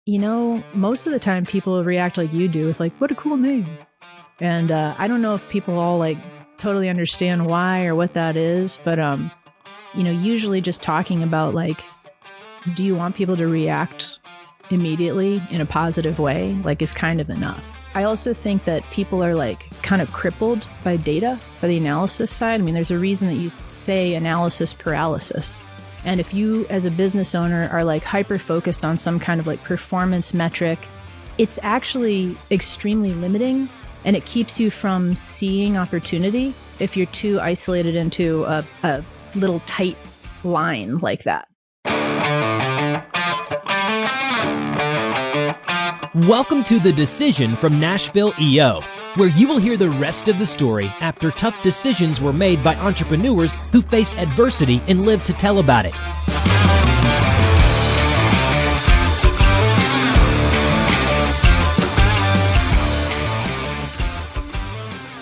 Most of the time people react like you do with like, what a cool name. And I don't know if people all like totally understand why or what that is. But, usually just talking about like, do you want people to react immediately in a positive way, like is kind of enough. I also think that people are like kind of crippled by data, by the analysis side. I mean, there's a reason that you say analysis paralysis. And if you as a business owner are like hyper focused on some kind of like performance metric, it's actually extremely limiting and it keeps you from seeing opportunity if you're too isolated into a little tight line like that. Welcome to The Decision from Nashville EO, where you will hear the rest of the story after tough decisions were made by entrepreneurs who faced adversity and lived to tell about it.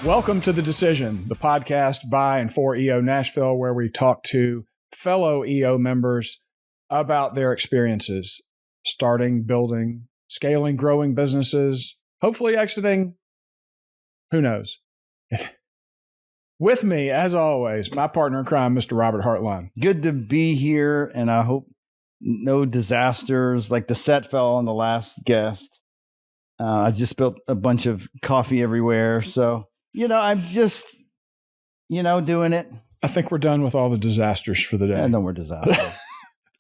Welcome to The Decision, the podcast by and for EO Nashville, where we talk to fellow EO members about their experiences, starting, building, scaling, growing businesses, hopefully exiting, who knows. With me, as always, my partner in crime, Mr. Robert Hartline. Good to be here, and I hope no disasters like the set fell on the last guest. I just spilled a bunch of coffee everywhere, so, I'm just, doing it. I think we're done with all the disasters for the day. Yeah, no more disasters.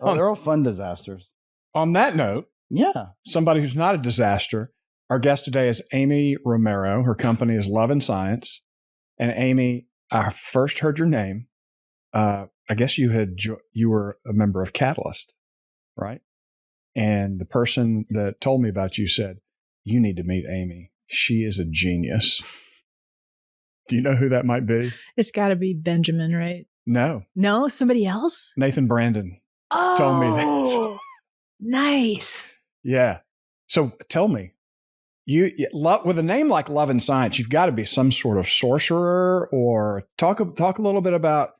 They're all fun disasters. On that note, yeah, somebody who's not a disaster. Our guest today is Aimee Romero. Her company is Love and Science. And Aimee, I first heard your name. I guess you were a member of Catalyst, right? And the person that told me about you said, you need to meet Aimee. She is a genius. Do you know who that might be? It's got to be Benjamin, right? No. No? Somebody else? Nathan Brandon told me this. Nice. Yeah. So tell me, with a name like Love and Science, you've got to be some sort of sorcerer, or talk a little bit about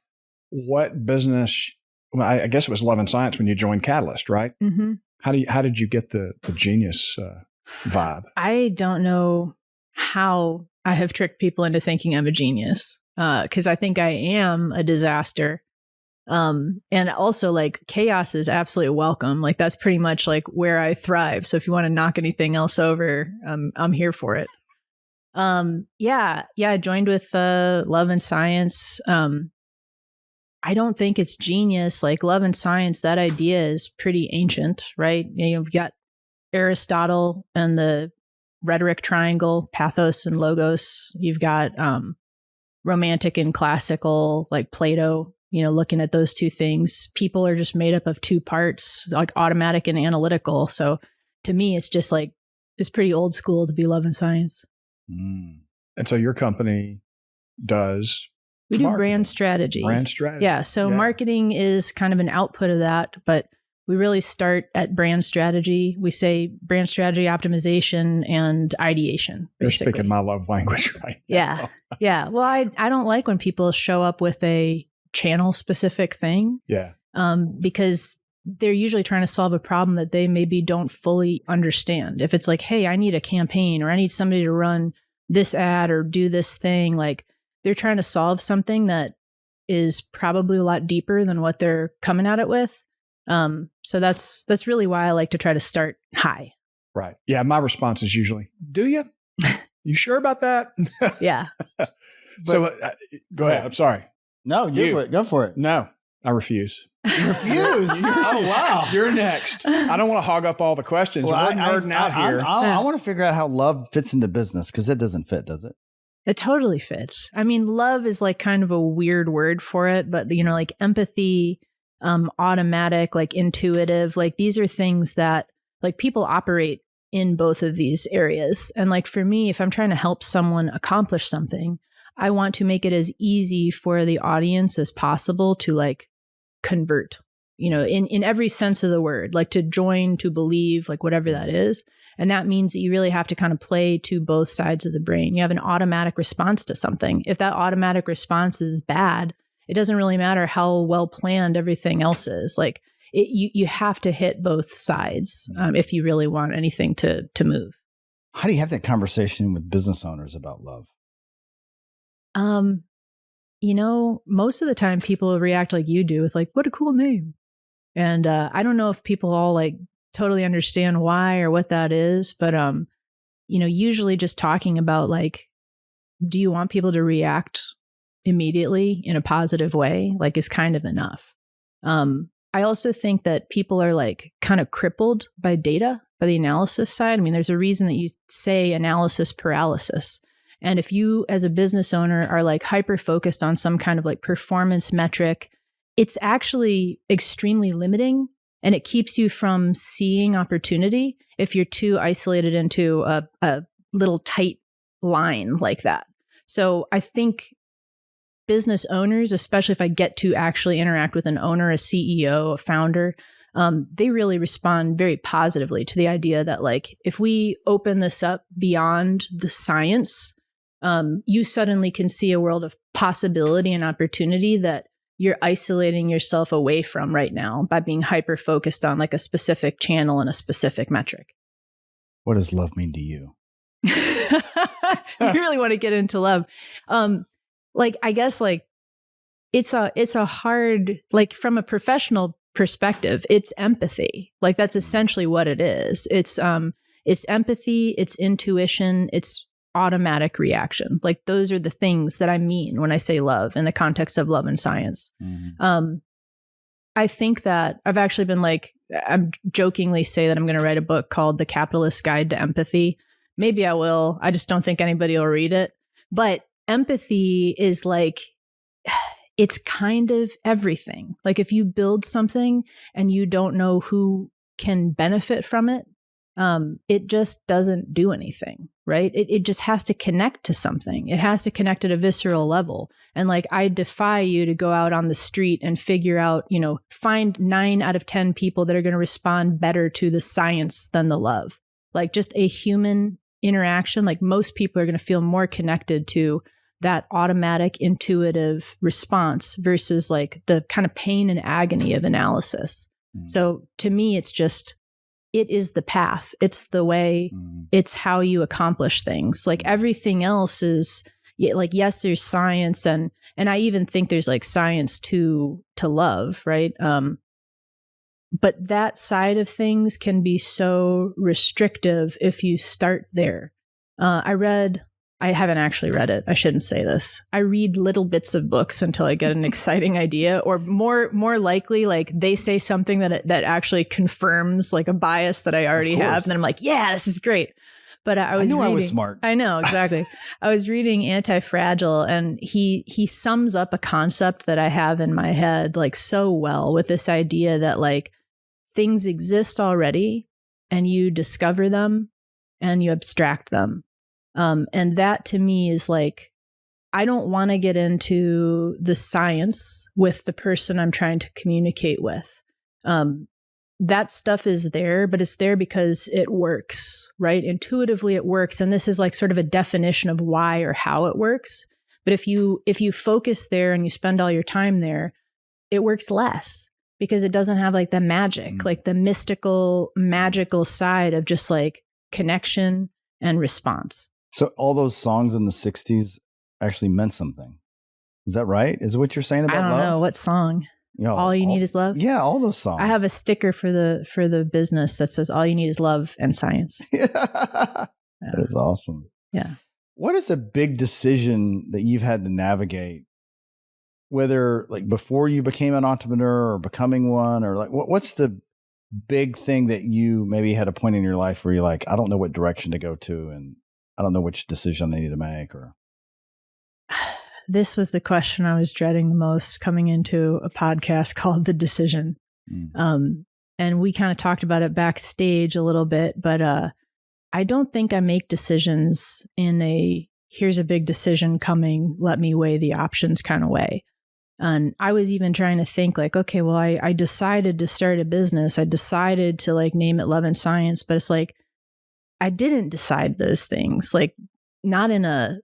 what business. Well, I guess it was Love and Science when you joined Catalyst, right? Mm-hmm. How did you get the genius vibe? I don't know how I have tricked people into thinking I'm a genius, because I think I am a disaster. And also like chaos is absolutely welcome. Like that's pretty much like where I thrive. So if you want to knock anything else over, I'm here for it. Yeah. I joined with, Love and Science. I don't think it's genius. Like Love and Science, that idea is pretty ancient, right? You've got Aristotle and the rhetoric triangle, pathos and logos. You've got, romantic and classical, like Plato. Looking at those two things, people are just made up of two parts, like automatic and analytical. So to me, it's just like, it's pretty old school to be Love and Science. Mm. And so your company does? We do brand strategy. Brand strategy. Yeah. So marketing is kind of an output of that, but we really start at brand strategy. We say brand strategy, optimization, and ideation. Basically. You're speaking my love language right now. Yeah. Well, I don't like when people show up with a channel specific thing. Yeah. Because they're usually trying to solve a problem that they maybe don't fully understand. If it's like, hey, I need a campaign or I need somebody to run this ad or do this thing, like they're trying to solve something that is probably a lot deeper than what they're coming at it with. So that's really why I like to try to start high. Right. Yeah. My response is usually, do you? You sure about that? Yeah. So go ahead. I'm sorry. No, go for it. No, I refuse. You refuse? Oh, wow. You're next. I don't want to hog up all the questions. Well, We're nerding out here. I want to figure out how love fits into business, because it doesn't fit, does it? It totally fits. I mean, love is like kind of a weird word for it, but like empathy, automatic, like intuitive, like these are things that like people operate in both of these areas. And like for me, if I'm trying to help someone accomplish something, I want to make it as easy for the audience as possible to like convert, in every sense of the word, like to join, to believe, like whatever that is. And that means that you really have to kind of play to both sides of the brain. You have an automatic response to something. If that automatic response is bad, it doesn't really matter how well planned everything else is. Like you have to hit both sides if you really want anything to move. How do you have that conversation with business owners about love? Most of the time people react like you do with like, what a cool name. And I don't know if people all like totally understand why or what that is, but usually just talking about like, do you want people to react immediately in a positive way, like is kind of enough. I also think that people are like kind of crippled by data, by the analysis side. I mean, there's a reason that you say analysis paralysis. And if you as a business owner are like hyper focused on some kind of like performance metric, it's actually extremely limiting, and it keeps you from seeing opportunity if you're too isolated into a little tight line like that. So I think business owners, especially if I get to actually interact with an owner, a CEO, a founder, they really respond very positively to the idea that like, if we open this up beyond the science, you suddenly can see a world of possibility and opportunity that you're isolating yourself away from right now by being hyper focused on like a specific channel and a specific metric. What does love mean to you? You really want to get into love. I guess like it's a hard, like from a professional perspective, it's empathy. Like that's essentially what it is. It's empathy, it's intuition, it's automatic reaction. Like those are the things that I mean when I say love in the context of love and science. Mm-hmm. I think that I've actually been like, I'm jokingly say that I'm going to write a book called The Capitalist's Guide to Empathy. Maybe I will. I just don't think anybody will read it. But empathy is like, it's kind of everything. Like if you build something and you don't know who can benefit from it, it just doesn't do anything, right? It just has to connect to something. It has to connect at a visceral level. And like, I defy you to go out on the street and figure out, find 9 out of 10 people that are going to respond better to the science than the love. Like just a human interaction, like most people are going to feel more connected to that automatic intuitive response versus like the kind of pain and agony of analysis. So to me, it's just, it is the path. It's the way, it's how you accomplish things. Like everything else is like, yes, there's science and I even think there's like science to love, right? But that side of things can be so restrictive if you start there. I haven't actually read it. I shouldn't say this. I read little bits of books until I get an exciting idea, or more likely, like they say something that actually confirms like a bias that I already have. And then I'm like, yeah, this is great. But I was smart. I know, exactly. I was reading Anti-Fragile, and he sums up a concept that I have in my head like so well with this idea that like things exist already and you discover them and you abstract them. And that to me is like, I don't want to get into the science with the person I'm trying to communicate with. That stuff is there, but it's there because it works, right? Intuitively it works. And this is like sort of a definition of why or how it works. But if you focus there and you spend all your time there, it works less because it doesn't have like the magic, like the mystical, magical side of just like connection and response. So all those songs in the 60s actually meant something. Is that right? Is what you're saying about love? I don't know. What song? All You Need Is Love? Yeah, all those songs. I have a sticker for the business that says all you need is love and science. That is awesome. Yeah. What is a big decision that you've had to navigate, whether like before you became an entrepreneur or becoming one, or like what's the big thing that you maybe had a point in your life where you're like, I don't know what direction to go to, and I don't know which decision I need to make? Or this was the question I was dreading the most coming into a podcast called The Decision. And we kind of talked about it backstage a little bit, but I don't think I make decisions in a here's a big decision coming, let me weigh the options kind of way. And I was even trying to think like, okay, well, I decided to start a business. I decided to like name it Love and Science, but it's like, I didn't decide those things, like not in a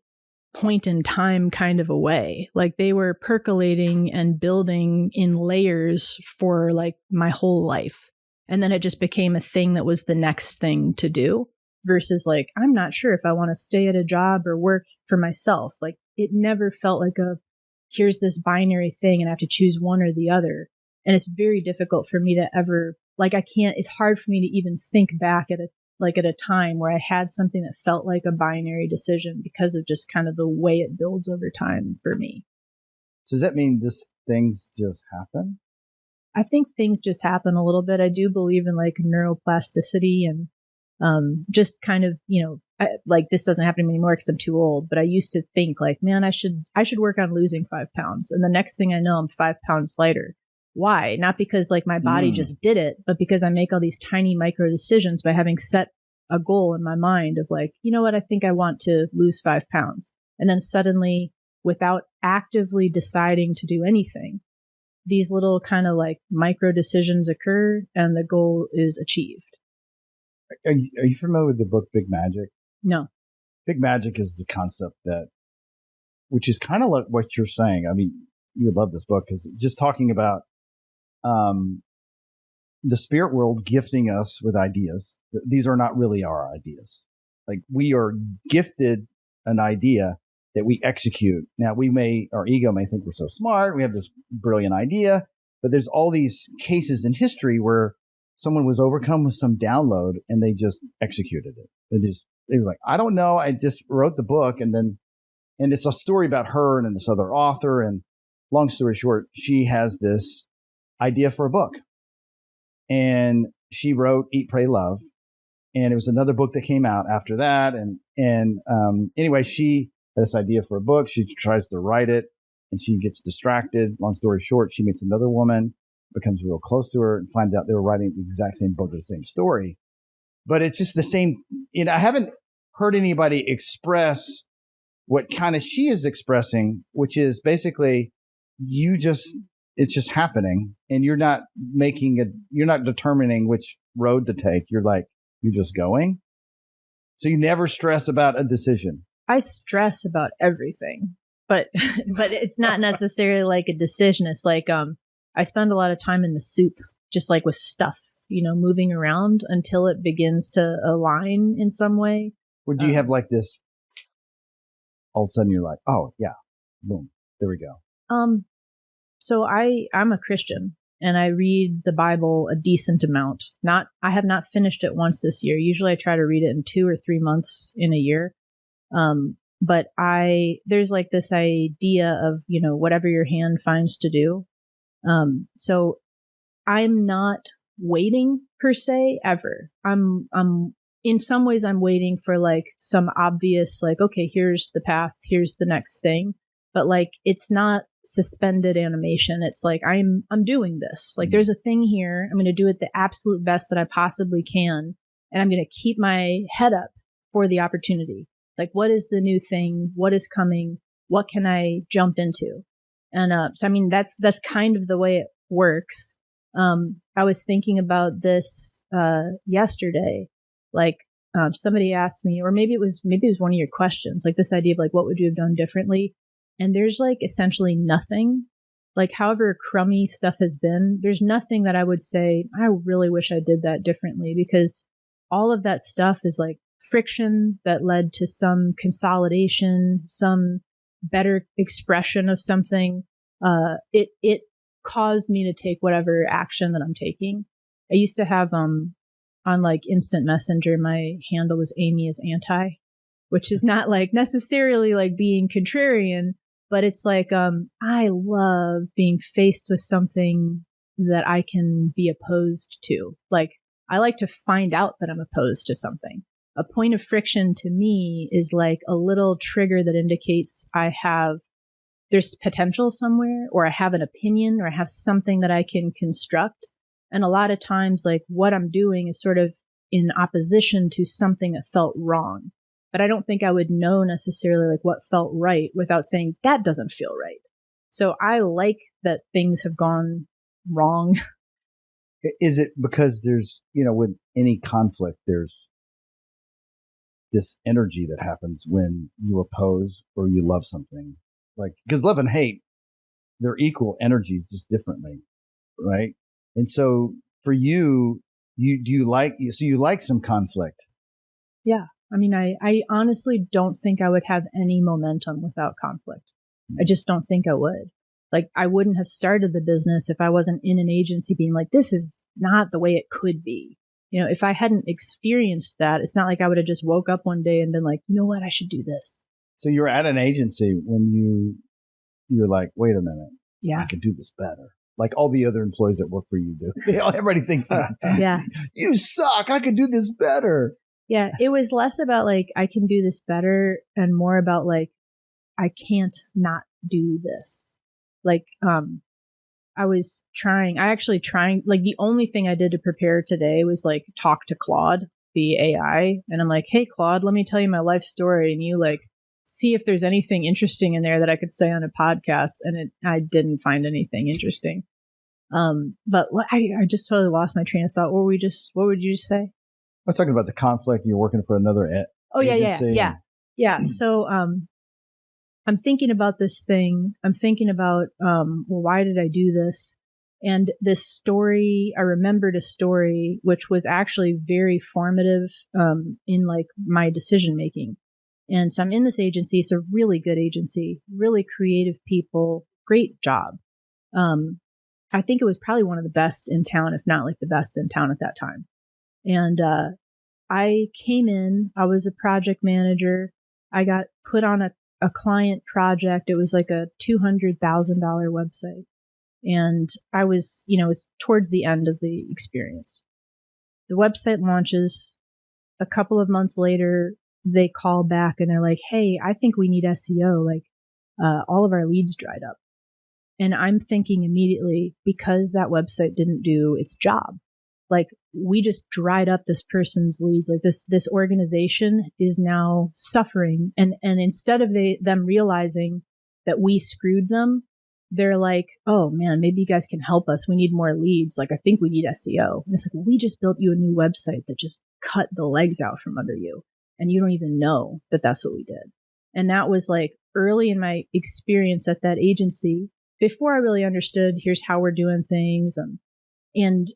point in time kind of a way. Like they were percolating and building in layers for like my whole life. And then it just became a thing that was the next thing to do versus like, I'm not sure if I want to stay at a job or work for myself. Like it never felt like here's this binary thing and I have to choose one or the other. And it's very difficult for me to ever, like it's hard for me to even think back at a time where I had something that felt like a binary decision because of just kind of the way it builds over time for me. So does that mean things just happen? I think things just happen a little bit. I do believe in like neuroplasticity and just kind of, like this doesn't happen to me anymore because I'm too old, but I used to think like, man, I should work on losing 5 pounds. And the next thing I know, I'm 5 pounds lighter. Why? Not because like my body just did it, but because I make all these tiny micro decisions by having set a goal in my mind of like, you know what? I think I want to lose 5 pounds. And then suddenly, without actively deciding to do anything, these little kind of like micro decisions occur and the goal is achieved. Are you familiar with the book Big Magic? No. Big Magic is the concept which is kind of like what you're saying. I mean, you would love this book because it's just talking about the spirit world gifting us with ideas. These are not really our ideas. Like we are gifted an idea that we execute. Now our ego may think we're so smart. We have this brilliant idea, but there's all these cases in history where someone was overcome with some download and they just executed it. They was like, I don't know. I just wrote the book and it's a story about her and this other author. And long story short, she has this idea for a book and she wrote Eat, Pray, Love. And it was another book that came out after that. And anyway, she had this idea for a book. She tries to write it and she gets distracted. Long story short, she meets another woman, becomes real close to her and finds out they were writing the exact same book, the same story. But it's just the same. I haven't heard anybody express what kind of she is expressing, which is basically it's just happening and you're not determining which road to take. You're just going. So you never stress about a decision. I stress about everything, but it's not necessarily like a decision. It's like, I spend a lot of time in the soup, just like with stuff, moving around until it begins to align in some way. Or do you have like this, all of a sudden you're like, oh yeah, boom, there we go. So I'm a Christian and I read the Bible a decent amount. I have not finished it once this year. Usually I try to read it in 2 or 3 months in a year. But there's like this idea of, whatever your hand finds to do. So I'm not waiting per se ever. I'm in some ways I'm waiting for like some obvious, like, okay, here's the path, here's the next thing. But like, it's not suspended animation. It's like, I'm doing this. Like there's a thing here. I'm going to do it the absolute best that I possibly can. And I'm going to keep my head up for the opportunity. Like, what is the new thing? What is coming? What can I jump into? And so, I mean, that's kind of the way it works. I was thinking about this yesterday. Like, somebody asked me, or maybe it was one of your questions, like this idea of like, what would you have done differently? And there's like essentially nothing. Like, however crummy stuff has been, there's nothing that I would say, I really wish I did that differently, because all of that stuff is like friction that led to some consolidation, some better expression of something. It caused me to take whatever action that I'm taking. I used to have, on like instant messenger, my handle was Aimee is anti, which is not like necessarily like being contrarian, but it's like, I love being faced with something that I can be opposed to. Like, I like to find out that I'm opposed to something. A point of friction to me is like a little trigger that indicates there's potential somewhere, or I have an opinion, or I have something that I can construct. And a lot of times, like, what I'm doing is sort of in opposition to something that felt wrong. But I don't think I would know necessarily like what felt right without saying that doesn't feel right. So I like that things have gone wrong. Is it because there's, with any conflict, there's this energy that happens when you oppose or you love something. Like, because love and hate, they're equal energies, just differently, right? And so for you, you like some conflict. Yeah. I mean, I honestly don't think I would have any momentum without conflict. I just don't think I would. Like, I wouldn't have started the business if I wasn't in an agency being like, this is not the way it could be. You know, if I hadn't experienced that, it's not like I would have just woke up one day and been like, you know what, I should do this. So you were at an agency when you're like, wait a minute, yeah, I could do this better. Like all the other employees that work for you do. Everybody thinks, yeah, you suck. I could do this better. Yeah, it was less about like, I can do this better and more about like, I can't not do this. Like, I actually trying, like the only thing I did to prepare today was like talk to Claude, the AI. And I'm like, hey, Claude, let me tell you my life story. And you like, see if there's anything interesting in there that I could say on a podcast. And I didn't find anything interesting. But I just totally lost my train of thought. What would you just say? I was talking about the conflict. You're working for another agency. Yeah. So, I'm thinking about this thing. I'm thinking about, well, why did I do this? And this story, I remembered a story which was actually very formative, in like my decision making. And so I'm in this agency. It's a really good agency, really creative people, great job. I think it was probably one of the best in town, if not like the best in town at that time. And, I came in, I was a project manager. I got put on a client project. It was like a $200,000 website. And I was, it was towards the end of the experience. The website launches. A couple of months later, they call back and they're like, hey, I think we need SEO. Like, all of our leads dried up. And I'm thinking immediately, because that website didn't do its job. Like, we just dried up this person's leads. Like this organization is now suffering. And instead of them realizing that we screwed them, they're like, oh man, maybe you guys can help us. We need more leads. Like, I think we need SEO. And it's like, we just built you a new website that just cut the legs out from under you. And you don't even know that that's what we did. And that was like early in my experience at that agency, before I really understood, here's how we're doing things. And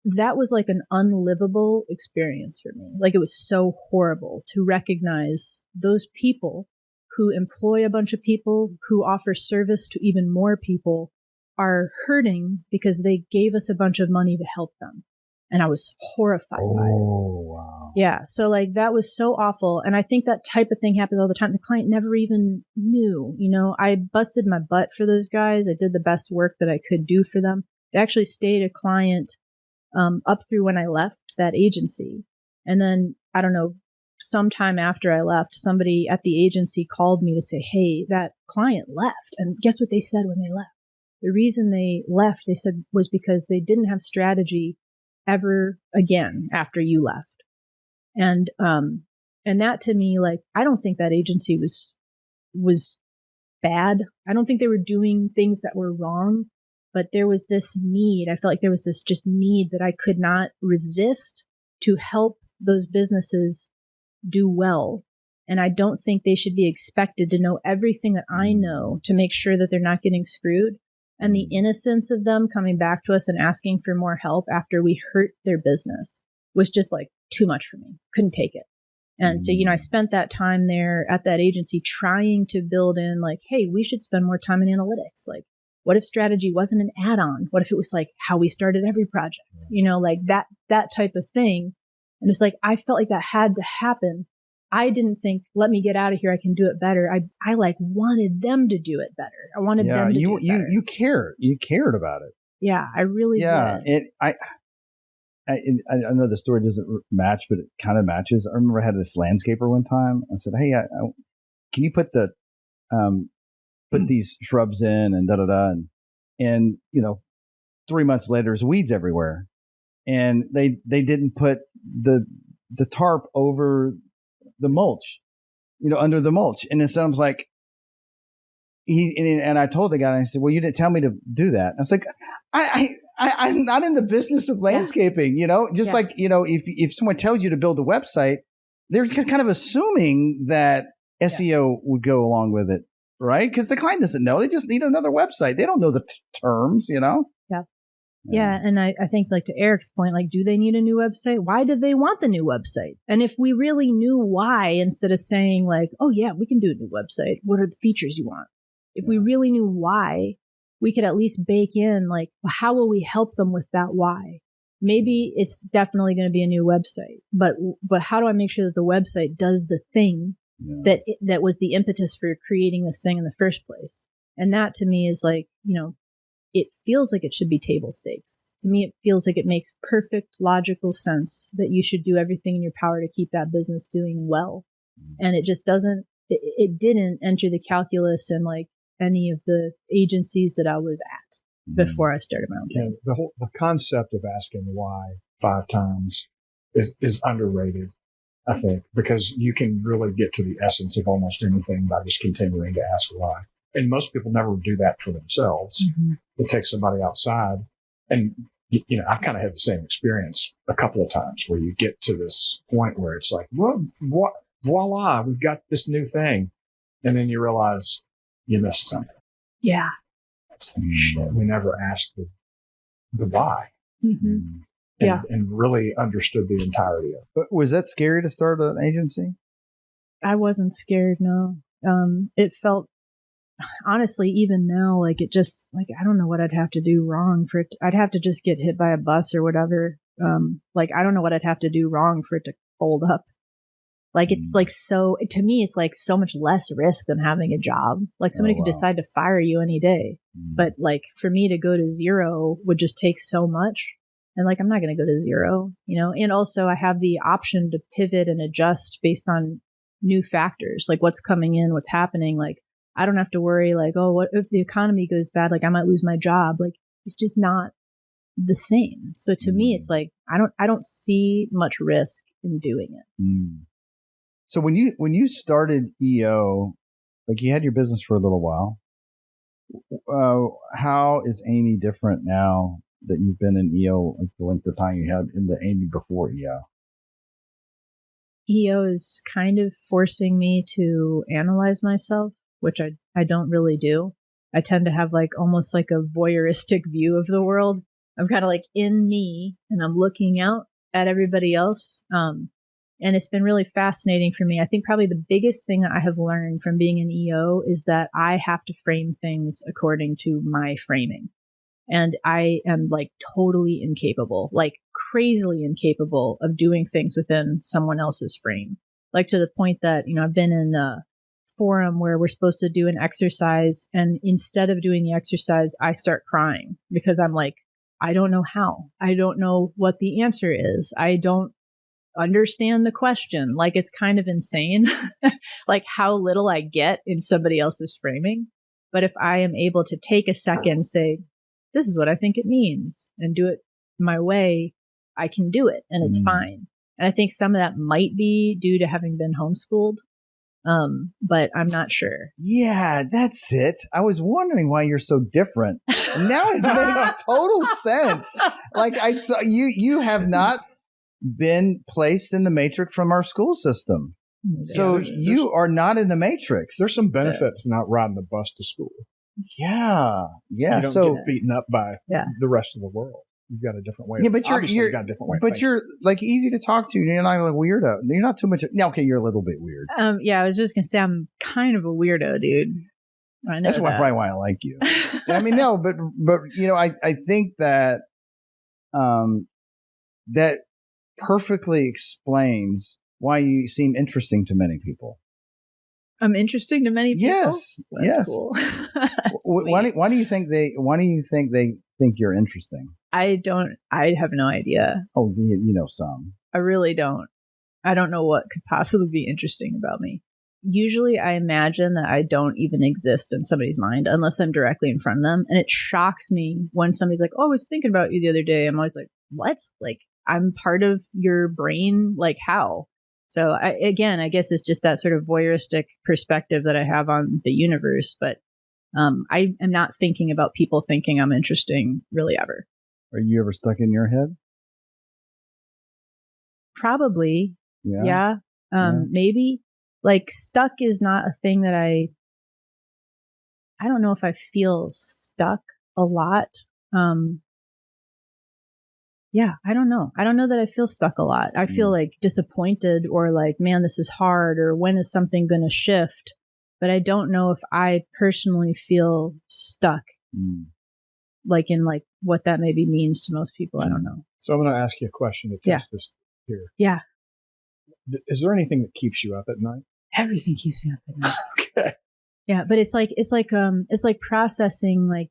that was like an unlivable experience for me. Like, it was so horrible to recognize those people who employ a bunch of people, who offer service to even more people, are hurting because they gave us a bunch of money to help them. And I was horrified by it. Oh, wow. Yeah. So like, that was so awful. And I think that type of thing happens all the time. The client never even knew, I busted my butt for those guys. I did the best work that I could do for them. They actually stayed a client up through when I left that agency. And then, I don't know, sometime after I left, somebody at the agency called me to say, hey, that client left. And guess what they said when they left? The reason they left, they said, was because they didn't have strategy ever again after you left. And that to me, like, I don't think that agency was bad. I don't think they were doing things that were wrong. But there was this need. I felt like there was this just need that I could not resist to help those businesses do well. And I don't think they should be expected to know everything that I know to make sure that they're not getting screwed. And the innocence of them coming back to us and asking for more help after we hurt their business was just like too much for me. Couldn't take it. And so, I spent that time there at that agency trying to build in like, hey, we should spend more time in analytics. Like, what if strategy wasn't an add-on? What if it was like how we started every project? Like that type of thing. And it's like, I felt like that had to happen. I didn't think, let me get out of here. I can do it better. I like wanted them to do it better. I wanted them to do it better. You cared. You cared about it. Yeah, I really did. I know the story doesn't match, but it kind of matches. I remember I had this landscaper one time. I said, hey, can you put these shrubs in and and 3 months later there's weeds everywhere, and they didn't put the tarp over the mulch, under the mulch. And then so I was like, and I told the guy, and I said, well, you didn't tell me to do that. And I was like, I'm not in the business of landscaping, like, if someone tells you to build a website, they're kind of assuming that SEO would go along with it, right? Because the client doesn't know. They just need another website. They don't know the terms, Yeah. And I think like to Eric's point, like, do they need a new website? Why did they want the new website? And if we really knew why, instead of saying like, oh yeah, we can do a new website. What are the features you want? If we really knew why, we could at least bake in like, well, how will we help them with that why? Maybe it's definitely going to be a new website, but how do I make sure that the website does the thing that was the impetus for creating this thing in the first place? And that to me is like, it feels like it should be table stakes. To me, it feels like it makes perfect logical sense that you should do everything in your power to keep that business doing well. And it just doesn't, it didn't enter the calculus in like any of the agencies that I was at before I started my own thing. The concept of asking why 5 times is underrated, I think, because you can really get to the essence of almost anything by just continuing to ask why. And most people never do that for themselves. Mm-hmm. It takes somebody outside. And, I've kind of had the same experience a couple of times where you get to this point where it's like, well, voila, we've got this new thing. And then you realize you missed something. Yeah. That's the shit. We never asked the why. Mm-hmm. And really understood the entirety of it. But was that scary to start an agency? I wasn't scared, no. It felt, honestly, even now, like it just, like, I don't know what I'd have to do wrong for it. I'd have to just get hit by a bus or whatever. I don't know what I'd have to do wrong for it to fold up. Like, it's like, so, to me, it's like so much less risk than having a job. Like, somebody could decide to fire you any day. But like, for me to go to zero would just take so much. And like, I'm not going to go to zero, and also I have the option to pivot and adjust based on new factors, like what's coming in, what's happening. Like, I don't have to worry like, oh, what if the economy goes bad? Like, I might lose my job. Like, it's just not the same. So to me, it's like, I don't see much risk in doing it. So when you started EO, like you had your business for a little while, how is Aimee different now that you've been in EO, like the length of time you had in the Aimee before EO? EO is kind of forcing me to analyze myself, which I don't really do. I tend to have like almost like a voyeuristic view of the world. I'm kind of like in me and I'm looking out at everybody else. And it's been really fascinating for me. I think probably the biggest thing that I have learned from being in EO is that I have to frame things according to my framing. And I am like totally incapable, like crazily incapable of doing things within someone else's frame. Like to the point that, I've been in a forum where we're supposed to do an exercise. And instead of doing the exercise, I start crying because I'm like, I don't know how. I don't know what the answer is. I don't understand the question. Like, it's kind of insane, like how little I get in somebody else's framing. But if I am able to take a second and say, this is what I think it means, and do it my way, I can do it and it's fine. And I think some of that might be due to having been homeschooled. But I'm not sure. Yeah, that's it. I was wondering why you're so different. And now it makes total sense. Like you have not been placed in the matrix from our school system. So you are not in the matrix. There's some benefit to not riding the bus to school. Yeah. You don't get beaten up by the rest of the world. You've got a different way. Yeah, but you've got a different way. But you're like easy to talk to. You're not like a weirdo. You're not too much. Yeah, okay, you're a little bit weird. Yeah, I was just gonna say I'm kind of a weirdo, dude. I know that's probably why I like you. I mean, no, but I think that that perfectly explains why you seem interesting to many people. I'm interesting to many people. Yes, That's cool. Why do you think they think you're interesting? I have no idea. Oh, you know some. I really don't. I don't know what could possibly be interesting about me. Usually I imagine that I don't even exist in somebody's mind unless I'm directly in front of them. And it shocks me when somebody's like, oh, I was thinking about you the other day. I'm always like, what? Like, I'm part of your brain? Like, how? So I guess it's just that sort of voyeuristic perspective that I have on the universe. But I am not thinking about people thinking I'm interesting really ever. Are you ever stuck in your head? Probably. Yeah. Maybe like stuck is not a thing that I don't know if I feel stuck a lot. Yeah, I don't know. I don't know that I feel stuck a lot. I feel like disappointed or like, man, this is hard, or when is something going to shift? But I don't know if I personally feel stuck, like in like what that maybe means to most people. I don't know. So I'm going to ask you a question to test this here. Yeah. Is there anything that keeps you up at night? Everything keeps me up at night. Okay. Yeah, but it's like processing. Like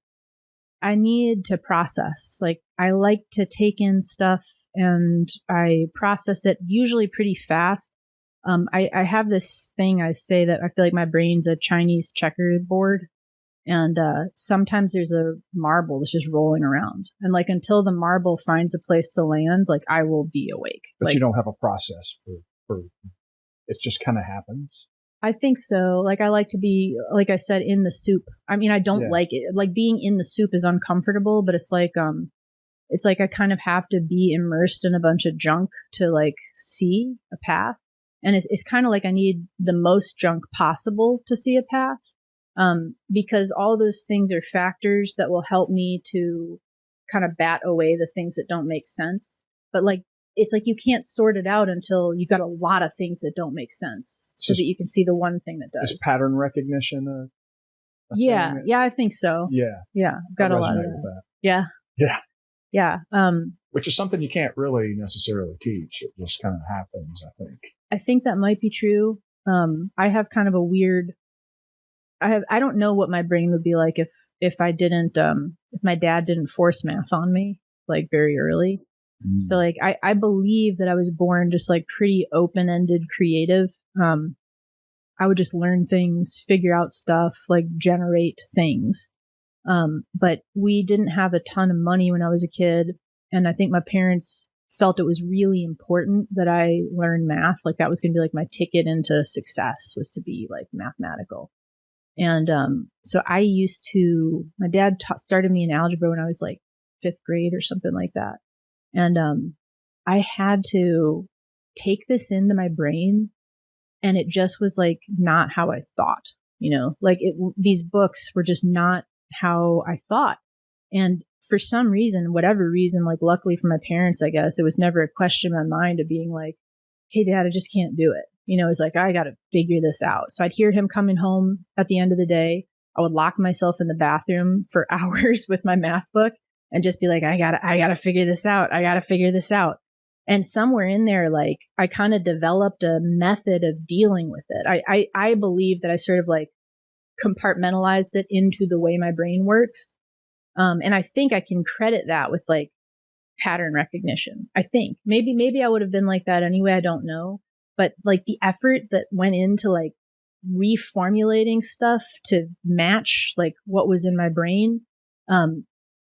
I need to process. Like I like to take in stuff and I process it usually pretty fast. I have this thing I say that I feel like my brain's a Chinese checkerboard, and sometimes there's a marble that's just rolling around, and like until the marble finds a place to land, like I will be awake. But like, you don't have a process for it just kind of happens. I think so. Like I like to be, like I said, in the soup. I mean, I don't like it. Like being in the soup is uncomfortable, but it's like I kind of have to be immersed in a bunch of junk to like see a path. And it's kind of like I need the most junk possible to see a path. Because all those things are factors that will help me to kind of bat away the things that don't make sense. But like, it's like you can't sort it out until you've got a lot of things that don't make sense so that you can see the one thing that does. Is pattern recognition yeah, I think so. Yeah. I've got a lot of that. Yeah. Which is something you can't really necessarily teach. It just kind of happens, I think. I think that might be true. I have kind of a weird, I don't know what my brain would be like if I didn't, if my dad didn't force math on me like very early. So like, I believe that I was born just like pretty open-ended creative. I would just learn things, figure out stuff, like generate things. But we didn't have a ton of money when I was a kid. And I think my parents felt it was really important that I learn math. Like that was going to be like my ticket into success, was to be like mathematical. And so I used to, my dad started me in algebra when I was like 5th grade or something like that. And I had to take this into my brain, and it just was like not how I thought, like these books were just not how I thought. And for some reason, whatever reason, like luckily for my parents, I guess, it was never a question in my mind of being like, hey, Dad, I just can't do it. It's like, I got to figure this out. So I'd hear him coming home at the end of the day. I would lock myself in the bathroom for hours with my math book and just be like, I gotta figure this out. I gotta figure this out. And somewhere in there, like I kind of developed a method of dealing with it. I believe that I sort of like compartmentalized it into the way my brain works. And I think I can credit that with like pattern recognition. I think maybe I would have been like that anyway. I don't know. But like the effort that went into like reformulating stuff to match like what was in my brain,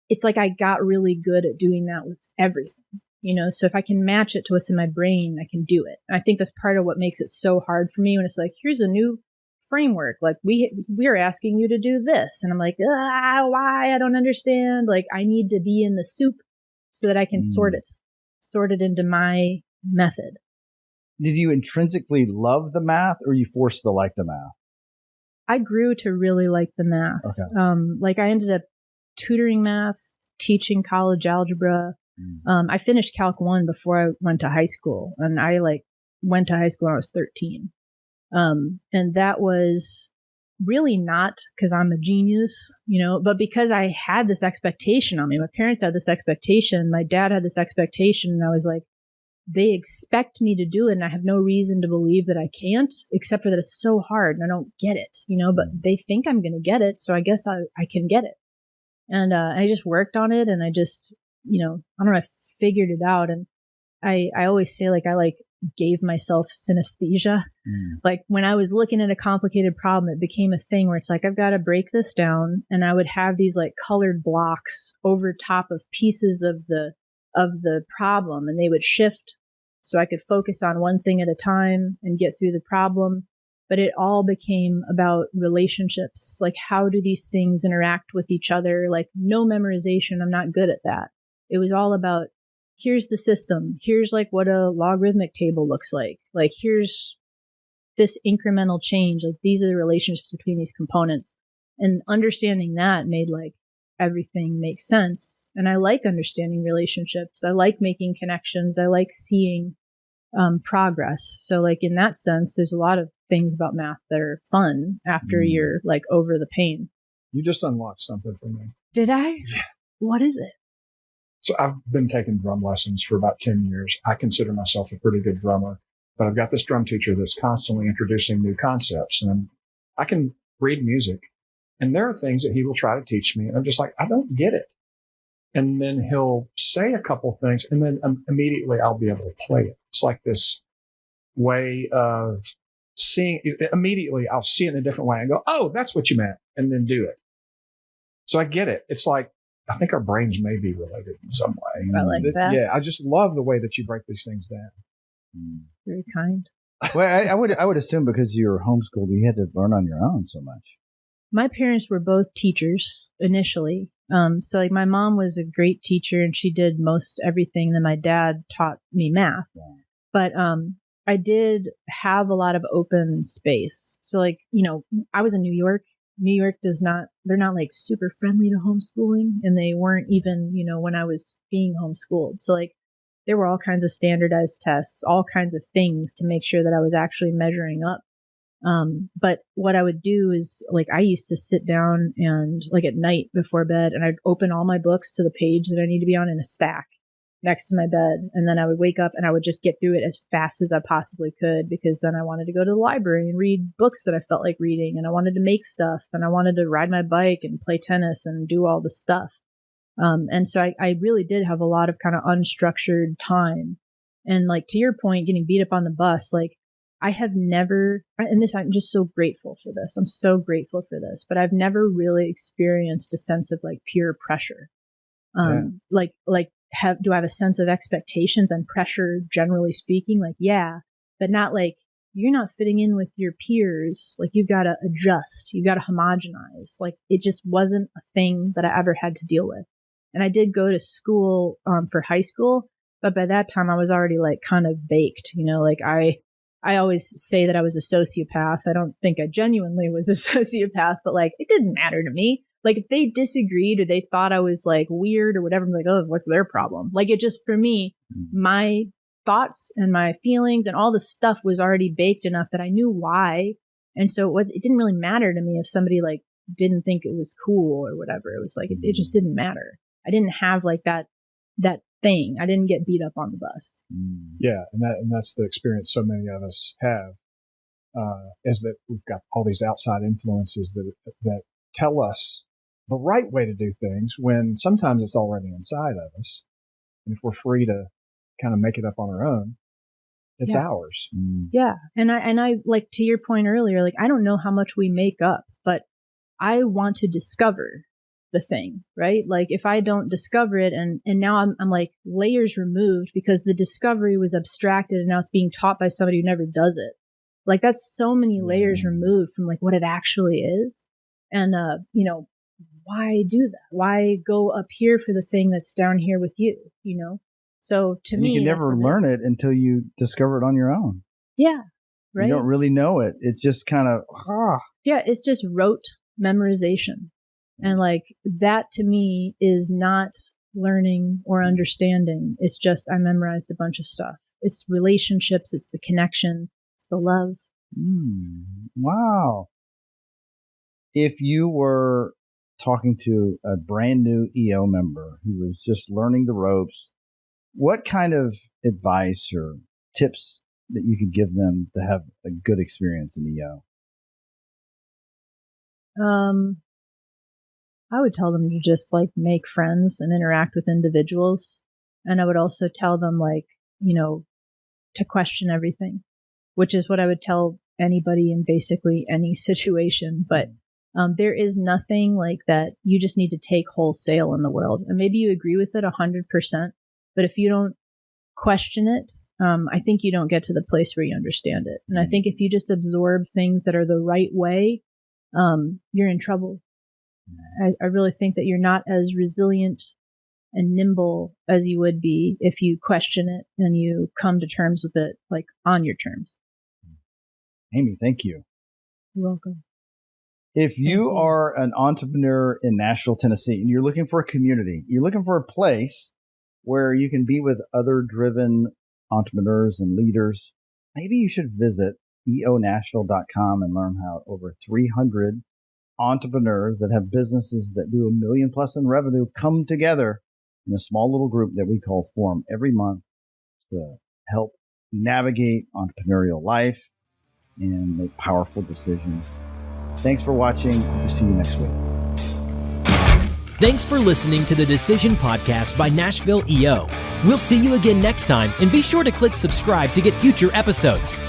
it's like I got really good at doing that with everything, so if I can match it to what's in my brain, I can do it. And I think that's part of what makes it so hard for me when it's like, here's a new framework. Like we're asking you to do this. And I'm like, why? I don't understand. Like I need to be in the soup so that I can sort it into my method. Did you intrinsically love the math, or you forced to like the math? I grew to really like the math. Okay. Like I ended up tutoring math, teaching college algebra. I finished Calc 1 before I went to high school, and I like went to high school when I was 13. And that was really not because I'm a genius, but because I had this expectation on me. My parents had this expectation. My dad had this expectation. And I was like, they expect me to do it, and I have no reason to believe that I can't, except for that it's so hard and I don't get it, but they think I'm going to get it. So I guess I can get it. And I just worked on it, and I just, I don't know, I figured it out. And I always say, like, I like gave myself synesthesia. Like when I was looking at a complicated problem, it became a thing where it's like, I've got to break this down. And I would have these like colored blocks over top of pieces of the problem, and they would shift so I could focus on one thing at a time and get through the problem. But it all became about relationships. Like, how do these things interact with each other? Like, no memorization. I'm not good at that. It was all about, here's the system. Here's like what a logarithmic table looks like. Like, here's this incremental change, like these are the relationships between these components. And understanding that made like everything make sense. And I like understanding relationships. I like making connections. I like seeing progress. So like in that sense, there's a lot of things about math that are fun after you're like over the pain. You just unlocked something for me. Did I? Yeah. What is it? So I've been taking drum lessons for about 10 years. I consider myself a pretty good drummer, but I've got this drum teacher that's constantly introducing new concepts, and I can read music, and there are things that he will try to teach me. And I'm just like, I don't get it. And then he'll say a couple things, and then immediately I'll be able to play it. It's like this way of seeing it. Immediately I'll see it in a different way and go, oh, that's what you meant, and then do it. So I get it. It's like, I think our brains may be related in some way. I like that. Yeah, I just love the way that you break these things down. It's very kind. Well, I would assume because you were homeschooled, you had to learn on your own so much. My parents were both teachers initially. So like my mom was a great teacher and she did most everything. Then my dad taught me math. Yeah. But I did have a lot of open space. So like, I was in New York. New York they're not like super friendly to homeschooling, and they weren't even, when I was being homeschooled. So like there were all kinds of standardized tests, all kinds of things to make sure that I was actually measuring up. But what I would do is like, I used to sit down and like at night before bed, and I'd open all my books to the page that I need to be on in a stack next to my bed. And then I would wake up and I would just get through it as fast as I possibly could, because then I wanted to go to the library and read books that I felt like reading, and I wanted to make stuff, and I wanted to ride my bike and play tennis and do all the stuff. And so I really did have a lot of kind of unstructured time. And like, to your point, getting beat up on the bus, like I have never, and this, I'm just so grateful for this. I'm so grateful for this, but I've never really experienced a sense of like peer pressure. Do I have a sense of expectations and pressure, generally speaking? Like, yeah, but not like you're not fitting in with your peers. Like you've got to adjust, you got to homogenize. Like it just wasn't a thing that I ever had to deal with. And I did go to school for high school, but by that time I was already like kind of baked, like I always say that I was a sociopath. I don't think I genuinely was a sociopath, but like it didn't matter to me. Like if they disagreed or they thought I was like weird or whatever, I'm like, oh, what's their problem? Like it just, for me, my thoughts and my feelings and all the stuff was already baked enough that I knew why. And so it didn't really matter to me if somebody like didn't think it was cool or whatever. It was like, it just didn't matter. I didn't have like that thing. I didn't get beat up on the bus. Yeah. And that's the experience so many of us have, is that we've got all these outside influences that tell us the right way to do things when sometimes it's already inside of us. And if we're free to kind of make it up on our own, it's ours. Yeah. And I like, to your point earlier, like, I don't know how much we make up, but I want to discover the thing, right? Like if I don't discover it and now I'm like layers removed because the discovery was abstracted and now it's being taught by somebody who never does it. Like that's so many layers removed from like what it actually is. And, why do that? Why go up here for the thing that's down here with you, So to me, you can never learn it until you discover it on your own. Yeah. Right. You don't really know it. It's just kind of, Yeah. It's just rote memorization. And like that to me is not learning or understanding. It's just, I memorized a bunch of stuff. It's relationships. It's the connection. It's the love. Wow. If you were talking to a brand new EO member who was just learning the ropes, what kind of advice or tips that you could give them to have a good experience in EO? I would tell them to just like make friends and interact with individuals. And I would also tell them like, to question everything, which is what I would tell anybody in basically any situation. But there is nothing like that you just need to take wholesale in the world. And maybe you agree with it 100%, but if you don't question it, I think you don't get to the place where you understand it. And I think if you just absorb things that are the right way, you're in trouble. I really think that you're not as resilient and nimble as you would be if you question it and you come to terms with it like on your terms. Aimee, thank you. You're welcome. If you are an entrepreneur in Nashville, Tennessee, and you're looking for a community, you're looking for a place where you can be with other driven entrepreneurs and leaders, maybe you should visit eonashville.com and learn how over 300 entrepreneurs that have businesses that do $1 million+ in revenue come together in a small little group that we call Form every month to help navigate entrepreneurial life and make powerful decisions. Thanks for watching. We'll see you next week. Thanks for listening to the Decision Podcast by Nashville EO. We'll see you again next time, and be sure to click subscribe to get future episodes.